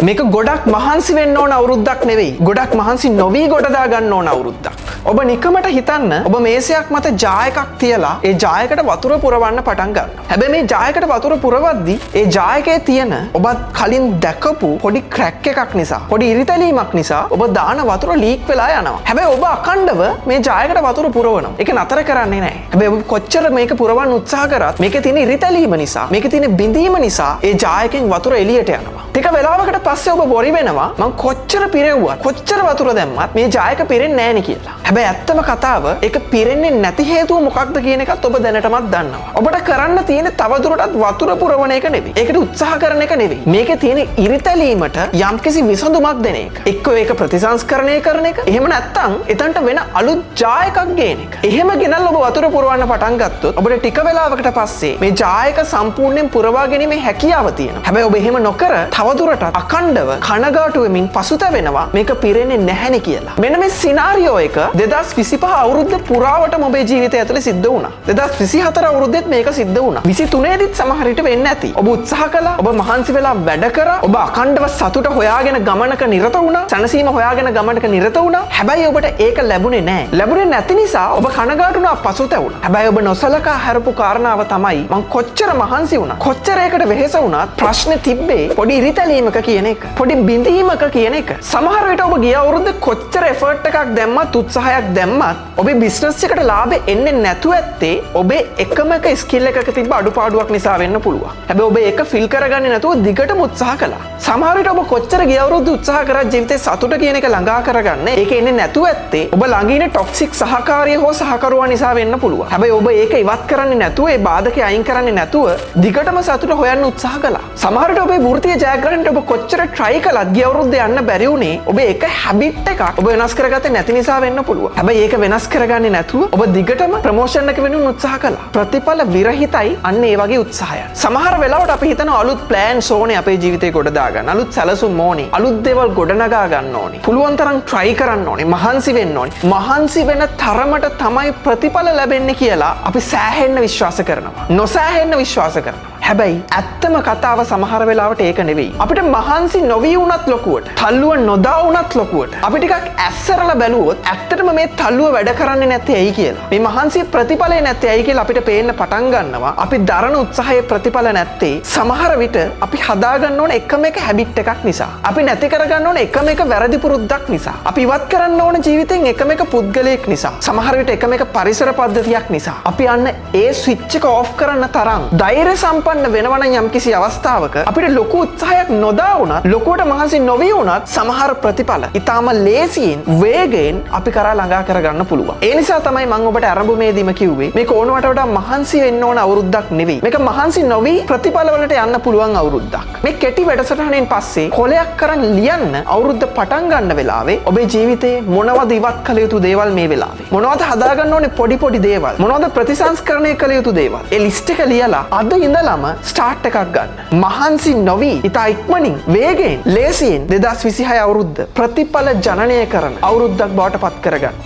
මේක ගොඩක් මහන්සි වෙන්න ඕන අවුරුද්දක් නෙවෙයි. ගොඩක් මහන්සි නොවි ගොඩ දා ගන්න ඕන අවුරුද්දක්. ඔබ නිකමට හිතන්න ඔබ මේසයක් මත ජායකක් තියලා ඒ ජායකට වතුර පුරවන්න පටන් ගන්නවා. හැබැයි මේ ජායකට වතුර පුරවද්දී ඒ ජායකයේ තියෙන ඔබත් කලින් දැකපු පොඩි ක්‍රැක් එකක් නිසා, පොඩි ඉරිතැලීමක් නිසා ඔබ දාන වතුර ලීක් වෙලා යනවා. හැබැයි ඔබ අඛණ්ඩව මේ ජායකට වතුර පුරවනවා. ඒක නතර කරන්නේ නැහැ. හැබැයි ඔබ කොච්චර මේක පුරවන්න උත්සාහ කරත් මේකේ තියෙන ඉරිතැලීම නිසා, මේකේ තියෙන බිඳීම නිසා ඒ ජායකෙන් වතුර එළියට යනවා. ටික වෙලාවකට පස්සේ ඔබ බොරි වෙනවා මං කොච්චර පිරෙව්වත්, කොච්චර වතුර දැම්මත් මේ ජායක පිරෙන්නේ නැහැ නේ කියලා. හැබැයි ඇත්තම කතාව ඒක පිරෙන්නේ නැති හේතුව මොකක්ද කියන එකත් ඔබ දැනටමත් දන්නවා. ඔබට කරන්න තියෙන්නේ තවදුරටත් වතුර පුරවන එක නෙවෙයි. ඒකට උත්සාහ කරන එක නෙවෙයි. මේකේ තියෙන ඉරිතැලීමට යම්කිසි විසඳුමක් දෙන එක. එක්කෝ ඒක ප්‍රතිසංස්කරණය කරන එක. එහෙම නැත්නම් එතනට වෙන අලුත් ජායකක් ගේන එක. එහෙම ගෙනල්ලා ඔබ වතුර පුරවන්න පටන් ගත්තොත් ඔබට ටික වෙලාවකට පස්සේ මේ ජායක සම්පූර්ණයෙන් පුරවා ගැනීමේ හැකියාව තියෙනවා. හැබැයි ඔබ එහෙම නොකර තවදුරටත් අඛණ්ඩව කනගාටු වෙමින් පසුතැවෙනවා මේක පිරෙන්නේ නැහැනේ කියලා. මෙන්න මේ සිනාරියෝ එක 2025 අවුරුද්ද පුරාවටම ඔබේ ජීවිතය ඇතුලේ සිද්ධ වුණා. 2024 අවුරුද්දෙත් මේක සිද්ධ වුණා. 23 දිත් සමහර විට වෙන්නේ නැති. ඔබ උත්සාහ කළා, ඔබ මහන්සි වෙලා වැඩ කරා, ඔබ අඛණ්ඩව සතුට හොයාගෙන ගමනක නිරත වුණා, සැනසීම හොයාගෙන ගමනක නිරත වුණා. හැබැයි ඔබට ඒක ලැබුණේ නැහැ. ලැබුණේ නැති නිසා ඔබ කනගාටුනා, පසුතැවුණා. හැබැයි ඔබ නොසලකා හැරපු කාරණාව තමයි මං කොච්චර මහන්සි වුණා, කොච්චර ඒකට වෙහෙස වුණත් ප්‍රශ්නේ තිබ්බේ පොඩි ඉරිතැලීමක කියන එක, පොඩි බිඳීමක කියන එක. සමහර විට ඔබ ගිය අවුරුද්දේ කොච්චර එෆර්ට් එකක් දැම්මත්, උත්සාහයක් දැම්මත් ඔබේ බිස්නස් එකට ලාභෙ එන්නේ නැතුව ඇත්තේ ඔබේ එකම එක ස්කිල් එකක තිබ්බ අඩුපාඩුවක් නිසා වෙන්න පුළුවන්. හැබැයි ඔබ ඒක ෆිල් කරගන්නේ නැතුව දිගටම උත්සාහ කළා. සමහර විට ඔබ කොච්චර ගිය අවුරුද්දේ උත්සාහ කරත් ජීවිතේ සතුට කියන එක ළඟා කරගන්න ඒක එන්නේ නැතුව ඇත්තේ ඔබ ළඟ ඉන්න ටොක්සික් සහකාරිය හෝ සහකරුවා නිසා වෙන්න පුළුවන්. හැබැයි ඔබ ඒක ඉවත් කරන්නේ නැතුව, ඒ බාධකේ අයින් කරන්නේ නැතුව දිගටම සතුට හොයන්න උත්සාහ කළා. සමහර විට ඔබේ වෘත්තීය ජයග්‍රහණයට ඔබ කොච්චර try කළත් ගිය අවුරුද්දේ යන්න බැරි වුණේ ඔබේ එක හැබිට් එකක් ඔබ වෙනස් කරගත්තේ නැති නිසා වෙන්න පුළුවන්. හැබැයි ඒක වෙනස් කරගන්නේ නැතුව ඔබ දිගටම ප්‍රොමෝෂන් එක වෙනුවෙන් උත්සාහ කළා. ප්‍රතිඵල විරහිතයි අන්න ඒ වගේ උත්සාහය. සමහර වෙලාවට අපි හිතනවා අලුත් ප්ලෑන්ස් ඕනේ අපේ ජීවිතේ ගොඩ දාගන්න. අලුත් සැලසුම් ඕනේ. අලුත් දේවල් ගොඩනගා ගන්න ඕනේ. පුළුවන් තරම් try කරන්න ඕනේ. මහන්සි වෙන්න ඕනේ. මහන්සි වෙන තරමට තමයි ප්‍රතිඵල ලැබෙන්නේ කියලා අපි සෑහෙන්න විශ්වාස කරනවා. නොසෑහෙන්න විශ්වාස කරනවා. හැබැයි ඇත්තම කතාව සමහර වෙලාවට ඒක නෙවෙයි. අපිට මහන්සි නොවී වුණත් ලොකුවට, තල්ලුව නොදා වුණත් ලොකුවට අපි ටිකක් ඇස්සරලා බැලුවොත් ඇත්තටම මේ තල්ලුව වැඩ කරන්නේ නැත්තේ ඇයි කියලා. මේ මහන්සිය ප්‍රතිඵලේ නැත්තේ ඇයි කියලා අපිට පේන්න පටන් ගන්නවා. අපි දරන උත්සාහයේ ප්‍රතිඵල නැත්තේ සමහර විට අපි හදා ගන්න ඕන එකම එක හැබිට් එකක් නිසා. අපි නැති කර ගන්න ඕන එකම එක වැරදි පුරුද්දක් නිසා. අපි ඉවත් කරන්න ඕන ජීවිතෙන් එකම එක පුද්ගලයෙක් නිසා. සමහර විට එකම එක පරිසර පද්ධතියක් නිසා. අපි අන්න ඒ ස්විච් එක ඕෆ් කරන්න තරම් ධෛර්ය සම්පන්න වෙනවනම් යම්කිසි අවස්ථාවක අපිට ලොකු උත්සාහයක් නොදා වුණත්, ලොකුවට මහන්සි නොවී වුණත් සමහර ප්‍රතිඵල ඊටාම ලේසියෙන්, වේගයෙන් අපි කරා ළඟා කරගන්න පුළුවන්. ඒ නිසා තමයි මම ඔබට ආරම්භයේදීම කිව්වේ මේක ඕනවට වඩා මහන්සි වෙන්න ඕන අවුරුද්දක් නෙවෙයි. මේක මහන්සි නොවි ප්‍රතිඵල වලට යන්න පුළුවන් අවුරුද්දක්. මේ කෙටි වැඩසටහනෙන් පස්සේ කොලයක් කරන් ලියන්න අවුරුද්ද පටන් ගන්න වෙලාවේ ඔබේ ජීවිතේ මොනවද ඉවත් කළ යුතු දේවල් මේ වෙලාවේ? මොනවද හදා ගන්න ඕනේ පොඩි පොඩි දේවල්? මොනවද ප්‍රතිසංස්කරණය කළ යුතු දේවල්? ඒ ලිස්ට් එක ලියලා අද ඉඳලම ස්ටාර්ට් එකක් ගන්න. මහන්සි නොවි ඉතා ඉක්මනින්, වේගයෙන්, ලේසියෙන් 2026 අවුරුද්ද ප්‍රතිඵල ජනනය කරන අවුරුද්දක් බවට පත් කරගන්න.